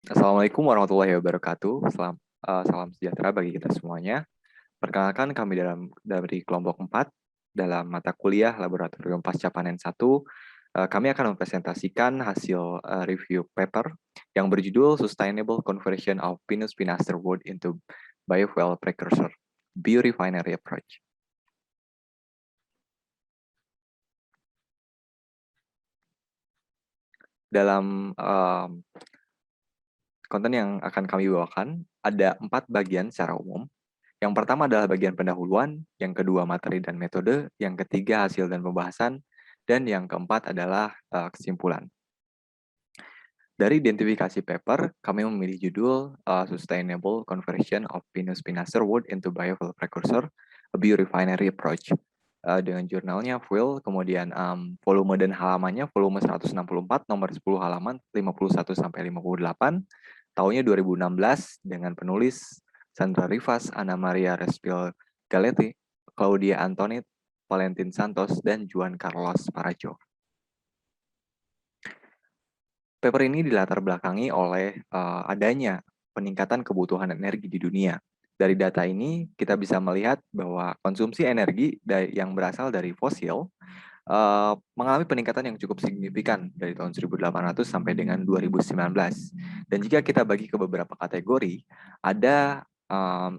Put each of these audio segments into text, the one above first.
Assalamualaikum warahmatullahi wabarakatuh. Salam sejahtera bagi kita semuanya. Perkenalkan kami dari kelompok 4 dalam mata kuliah Laboratorium Pasca Panen 1. Kami akan mempresentasikan hasil review paper yang berjudul Sustainable Conversion of Pinus pinaster Wood into Biofuel Precursor, Biorefinery Approach. Dalam konten yang akan kami bawakan, ada 4 bagian secara umum. Yang pertama adalah bagian pendahuluan, yang kedua materi dan metode, yang ketiga hasil dan pembahasan, dan yang keempat adalah kesimpulan. Dari identifikasi paper, kami memilih judul Sustainable Conversion of Pinus pinaster Wood into Biofuel Precursor, a Biorefinery Approach. Dengan jurnalnya Fuel, kemudian volume dan halamannya, volume 164, nomor 10 halaman 51-58, tahunnya 2016, dengan penulis Sandra Rivas, Ana Maria Respil Galetti, Claudia Antonit, Valentin Santos, dan Juan Carlos Parajo. Paper ini dilatar belakangi oleh adanya peningkatan kebutuhan energi di dunia. Dari data ini, kita bisa melihat bahwa konsumsi energi yang berasal dari fosil mengalami peningkatan yang cukup signifikan dari tahun 1800 sampai dengan 2019. Dan jika kita bagi ke beberapa kategori, ada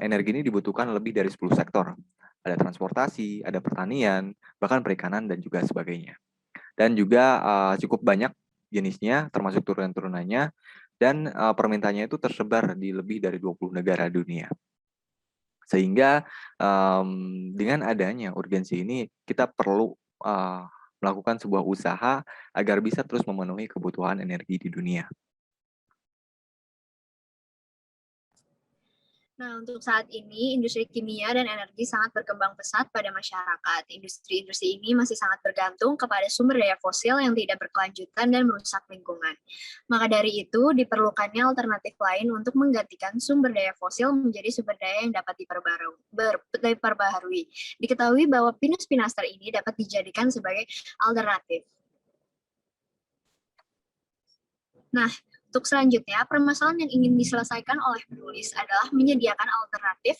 energi ini dibutuhkan lebih dari 10 sektor. Ada transportasi, ada pertanian, bahkan perikanan, dan juga sebagainya. Dan juga cukup banyak jenisnya, termasuk turunan-turunannya, dan permintaannya itu tersebar di lebih dari 20 negara dunia. Sehingga dengan adanya urgensi ini, kita perlu melakukan sebuah usaha agar bisa terus memenuhi kebutuhan energi di dunia. Nah, untuk saat ini, industri kimia dan energi sangat berkembang pesat pada masyarakat. Industri-industri ini masih sangat bergantung kepada sumber daya fosil yang tidak berkelanjutan dan merusak lingkungan. Maka dari itu, diperlukannya alternatif lain untuk menggantikan sumber daya fosil menjadi sumber daya yang dapat diperbaharui. Diketahui bahwa Pinus pinaster ini dapat dijadikan sebagai alternatif. Nah, untuk selanjutnya, permasalahan yang ingin diselesaikan oleh penulis adalah menyediakan alternatif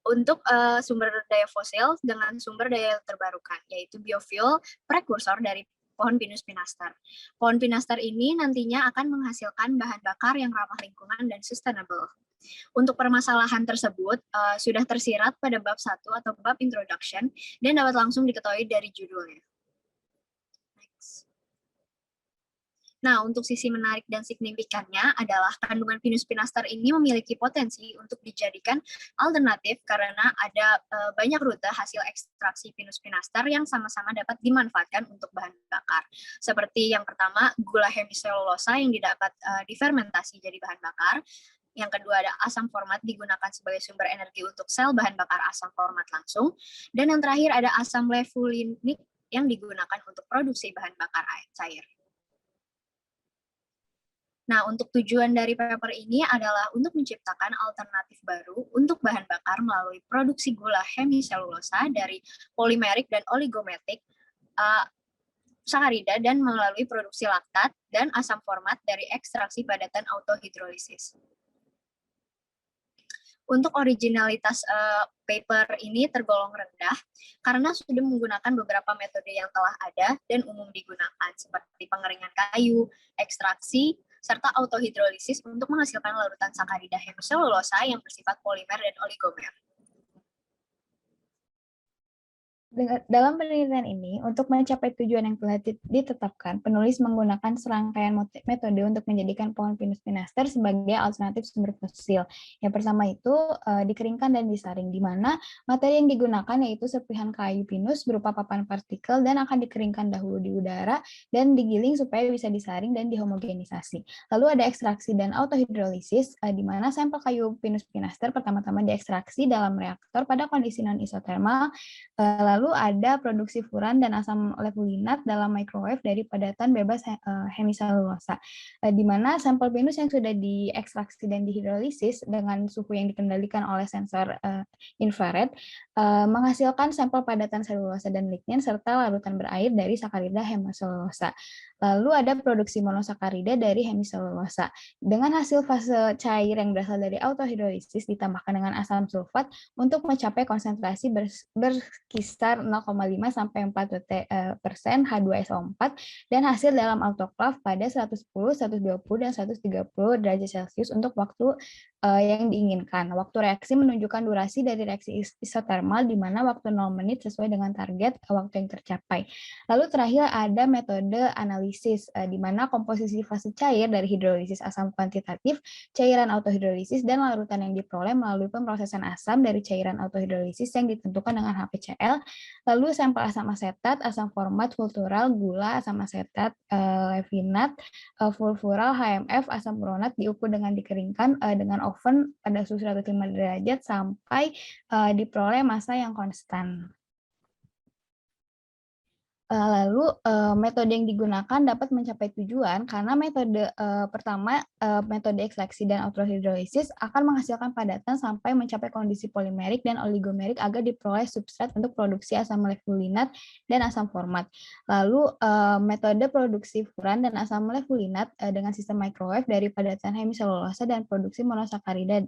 untuk sumber daya fosil dengan sumber daya terbarukan, yaitu biofuel prekursor dari pohon Pinus pinaster. Pohon pinaster ini nantinya akan menghasilkan bahan bakar yang ramah lingkungan dan sustainable. Untuk permasalahan tersebut sudah tersirat pada bab 1 atau bab introduction dan dapat langsung diketahui dari judulnya. Nah, untuk sisi menarik dan signifikannya adalah kandungan Pinus pinaster ini memiliki potensi untuk dijadikan alternatif karena ada banyak rute hasil ekstraksi Pinus pinaster yang sama-sama dapat dimanfaatkan untuk bahan bakar. Seperti yang pertama, gula hemiselulosa yang didapat difermentasi jadi bahan bakar. Yang kedua ada asam format digunakan sebagai sumber energi untuk sel bahan bakar asam format langsung. Dan yang terakhir ada asam levulinik yang digunakan untuk produksi bahan bakar cair. Nah, untuk tujuan dari paper ini adalah untuk menciptakan alternatif baru untuk bahan bakar melalui produksi gula hemiselulosa dari polimerik dan oligomerik sakarida dan melalui produksi laktat dan asam format dari ekstraksi padatan autohidrolisis. Untuk originalitas paper ini tergolong rendah karena sudah menggunakan beberapa metode yang telah ada dan umum digunakan seperti pengeringan kayu, ekstraksi, serta autohidrolisis untuk menghasilkan larutan sakarida hemiselulosa yang bersifat polimer dan oligomer. Dalam penelitian ini, untuk mencapai tujuan yang telah ditetapkan, penulis menggunakan serangkaian metode untuk menjadikan pohon Pinus pinaster sebagai alternatif sumber fosil. Yang pertama itu dikeringkan dan disaring, di mana materi yang digunakan yaitu serpihan kayu pinus berupa papan partikel dan akan dikeringkan dahulu di udara dan digiling supaya bisa disaring dan dihomogenisasi. Lalu ada ekstraksi dan autohidrolisis, di mana sampel kayu Pinus pinaster pertama-tama diekstraksi dalam reaktor pada kondisi non-isotermal, lalu Lalu ada produksi furan dan asam levulinat dalam microwave dari padatan bebas hemiselulosa, di mana sampel pinus yang sudah diekstraksi dan dihidrolisis dengan suhu yang dikendalikan oleh sensor infrared menghasilkan sampel padatan selulosa dan lignin serta larutan berair dari sakarida hemiselulosa. Lalu ada produksi monosakarida dari hemiselulosa. Dengan hasil fase cair yang berasal dari autohidrolisis ditambahkan dengan asam sulfat untuk mencapai konsentrasi berkisar 0,5 sampai 4% H2SO4 dan hasil dalam autoklaf pada 110, 120, dan 130 derajat Celcius untuk waktu yang diinginkan. Waktu reaksi menunjukkan durasi dari reaksi isotermal di mana waktu 0 menit sesuai dengan target waktu yang tercapai. Lalu terakhir ada metode analisis di mana komposisi fase cair dari hidrolisis asam kuantitatif, cairan autohidrolisis, dan larutan yang diperoleh melalui pemrosesan asam dari cairan autohidrolisis yang ditentukan dengan HPCl, lalu sampel asam asetat, asam format, fultural, gula, asam asetat, levinat, fulfural, HMF, asam uronat diukur dengan dikeringkan dengan oven pada suhu 105 derajat sampai diperoleh massa yang konstan. Lalu metode yang digunakan dapat mencapai tujuan karena metode pertama, metode ekstraksi dan autohidrolisis akan menghasilkan padatan sampai mencapai kondisi polimerik dan oligomerik agar diperoleh substrat untuk produksi asam levulinat dan asam format. Lalu metode produksi furan dan asam levulinat dengan sistem microwave dari padatan hemiselulosa dan produksi monosakarida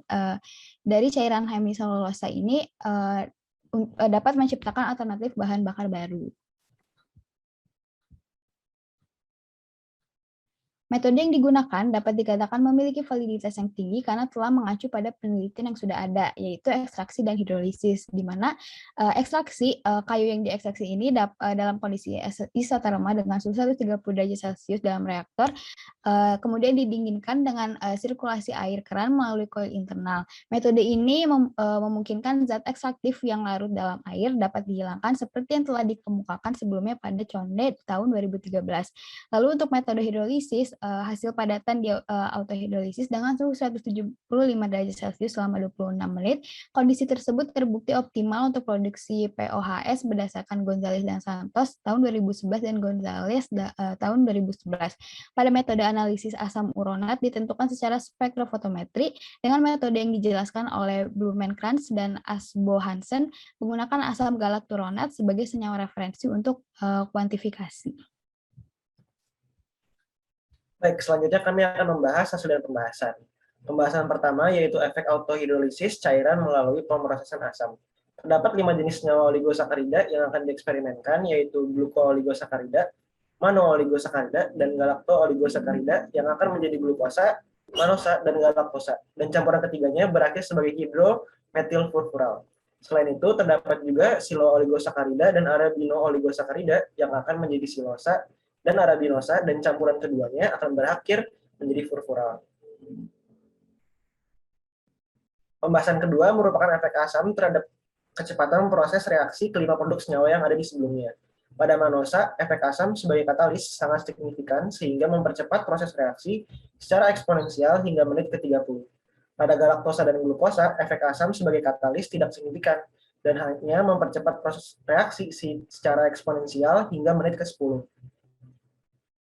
dari cairan hemiselulosa ini dapat menciptakan alternatif bahan bakar baru. Metode yang digunakan dapat dikatakan memiliki validitas yang tinggi karena telah mengacu pada penelitian yang sudah ada, yaitu ekstraksi dan hidrolisis, di mana ekstraksi kayu yang diekstraksi ini dalam kondisi isotermal dengan suhu 130 derajat Celcius dalam reaktor, kemudian didinginkan dengan sirkulasi air keran melalui koil internal. Metode ini memungkinkan zat ekstraktif yang larut dalam air dapat dihilangkan seperti yang telah dikemukakan sebelumnya pada Conde tahun 2013. Lalu untuk metode hidrolisis, hasil padatan di autohidrolisis dengan suhu 175 derajat Celcius selama 26 menit. Kondisi tersebut terbukti optimal untuk produksi POHS berdasarkan Gonzalez dan Santos tahun 2011 dan Gonzalez tahun 2011. Pada metode analisis asam uronat ditentukan secara spektrofotometri dengan metode yang dijelaskan oleh Blumenkranz dan Asbo Hansen menggunakan asam galakturonat sebagai senyawa referensi untuk kuantifikasi. Baik, selanjutnya kami akan membahas hasil dari pembahasan. Pembahasan pertama yaitu efek autohidrolisis cairan melalui pemrosesan asam. Terdapat 5 jenis senyawa oligosakarida yang akan dieksperimenkan, yaitu glukooligosakarida, manooligosakarida, dan galaktooligosakarida yang akan menjadi glukosa, manosa, dan galaktosa. Dan campuran ketiganya berakhir sebagai hidrometilfurfural. Selain itu, terdapat juga silooligosakarida dan arabinooligosakarida yang akan menjadi silosa dan arabinosa, dan campuran keduanya akan berakhir menjadi furfural. Pembahasan kedua merupakan efek asam terhadap kecepatan proses reaksi kelima produk senyawa yang ada di sebelumnya. Pada manosa, efek asam sebagai katalis sangat signifikan sehingga mempercepat proses reaksi secara eksponensial hingga menit ke-30. Pada galaktosa dan glukosa, efek asam sebagai katalis tidak signifikan dan hanya mempercepat proses reaksi secara eksponensial hingga menit ke-10.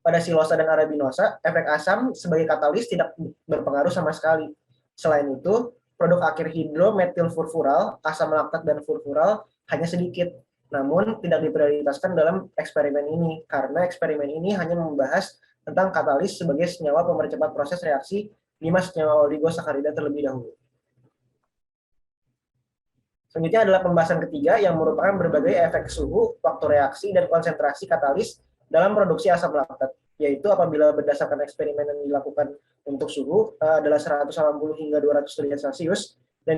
Pada silosa dan arabinosa, efek asam sebagai katalis tidak berpengaruh sama sekali. Selain itu, produk akhir hidrometilfurfural, asam laktat dan furfural hanya sedikit, namun tidak diprioritaskan dalam eksperimen ini, karena eksperimen ini hanya membahas tentang katalis sebagai senyawa pemercepat proses reaksi 5 senyawa oligosakarida terlebih dahulu. Selanjutnya adalah pembahasan ketiga yang merupakan berbagai efek suhu, waktu reaksi, dan konsentrasi katalis dalam produksi asam laktat, yaitu apabila berdasarkan eksperimen yang dilakukan untuk suhu adalah 180 hingga 200 derajat Celcius, dan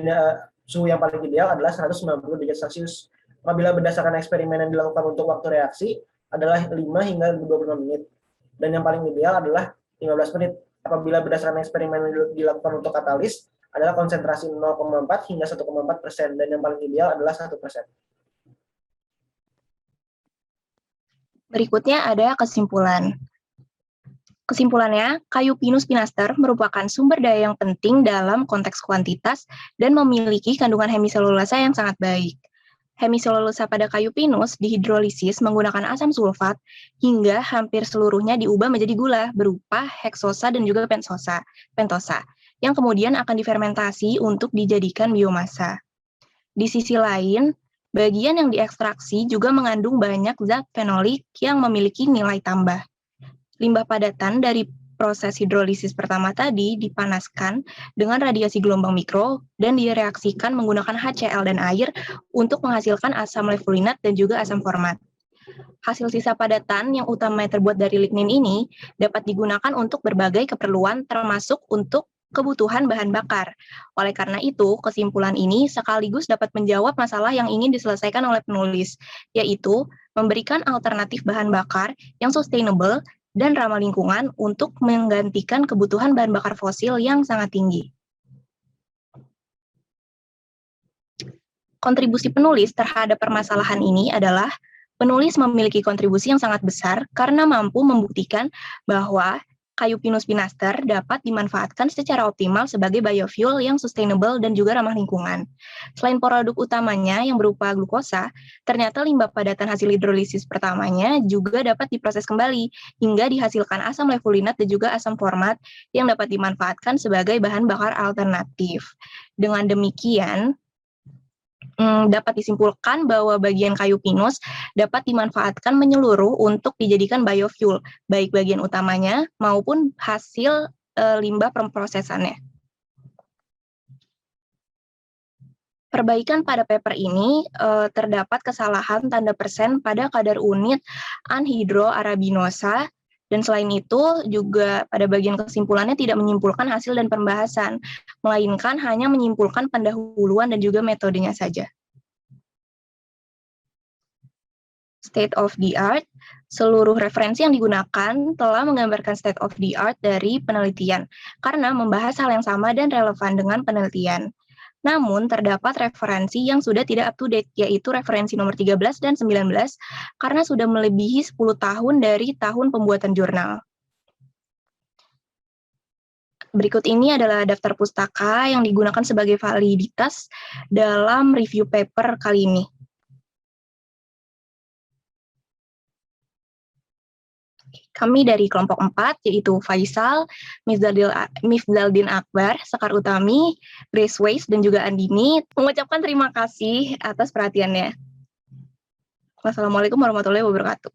suhu yang paling ideal adalah 190 derajat Celcius. Apabila berdasarkan eksperimen yang dilakukan untuk waktu reaksi adalah 5 hingga 25 menit, dan yang paling ideal adalah 15 menit. Apabila berdasarkan eksperimen yang dilakukan untuk katalis adalah konsentrasi 0,4 hingga 1,4%, dan yang paling ideal adalah 1%. Berikutnya ada kesimpulan. Kesimpulannya, kayu Pinus pinaster merupakan sumber daya yang penting dalam konteks kuantitas dan memiliki kandungan hemiselulosa yang sangat baik. Hemiselulosa pada kayu pinus dihidrolisis menggunakan asam sulfat hingga hampir seluruhnya diubah menjadi gula berupa heksosa dan juga pentosa, yang kemudian akan difermentasi untuk dijadikan biomasa. Di sisi lain, bagian yang diekstraksi juga mengandung banyak zat fenolik yang memiliki nilai tambah. Limbah padatan dari proses hidrolisis pertama tadi dipanaskan dengan radiasi gelombang mikro dan direaksikan menggunakan HCl dan air untuk menghasilkan asam levulinat dan juga asam format. Hasil sisa padatan yang utamanya terbuat dari lignin ini dapat digunakan untuk berbagai keperluan termasuk untuk kebutuhan bahan bakar. Oleh karena itu, kesimpulan ini sekaligus dapat menjawab masalah yang ingin diselesaikan oleh penulis, yaitu memberikan alternatif bahan bakar yang sustainable dan ramah lingkungan untuk menggantikan kebutuhan bahan bakar fosil yang sangat tinggi. Kontribusi penulis terhadap permasalahan ini adalah penulis memiliki kontribusi yang sangat besar karena mampu membuktikan bahwa kayu Pinus pinaster dapat dimanfaatkan secara optimal sebagai biofuel yang sustainable dan juga ramah lingkungan. Selain produk utamanya yang berupa glukosa, ternyata limbah padatan hasil hidrolisis pertamanya juga dapat diproses kembali hingga dihasilkan asam levulinat dan juga asam format yang dapat dimanfaatkan sebagai bahan bakar alternatif. Dengan demikian, dapat disimpulkan bahwa bagian kayu pinus dapat dimanfaatkan menyeluruh untuk dijadikan biofuel, baik bagian utamanya maupun hasil limbah pemrosesannya. Perbaikan pada paper ini terdapat kesalahan tanda persen pada kadar unit anhidroarabinosa, dan selain itu juga pada bagian kesimpulannya tidak menyimpulkan hasil dan pembahasan, melainkan hanya menyimpulkan pendahuluan dan juga metodenya saja. State of the art, seluruh referensi yang digunakan telah menggambarkan state of the art dari penelitian, karena membahas hal yang sama dan relevan dengan penelitian. Namun, terdapat referensi yang sudah tidak up to date, yaitu referensi nomor 13 dan 19, karena sudah melebihi 10 tahun dari tahun pembuatan jurnal. Berikut ini adalah daftar pustaka yang digunakan sebagai validitas dalam review paper kali ini. Kami dari kelompok 4, yaitu Faisal, Mifdaldin Akbar, Sekar Utami, Grace Weiss, dan juga Andini, mengucapkan terima kasih atas perhatiannya. Wassalamualaikum warahmatullahi wabarakatuh.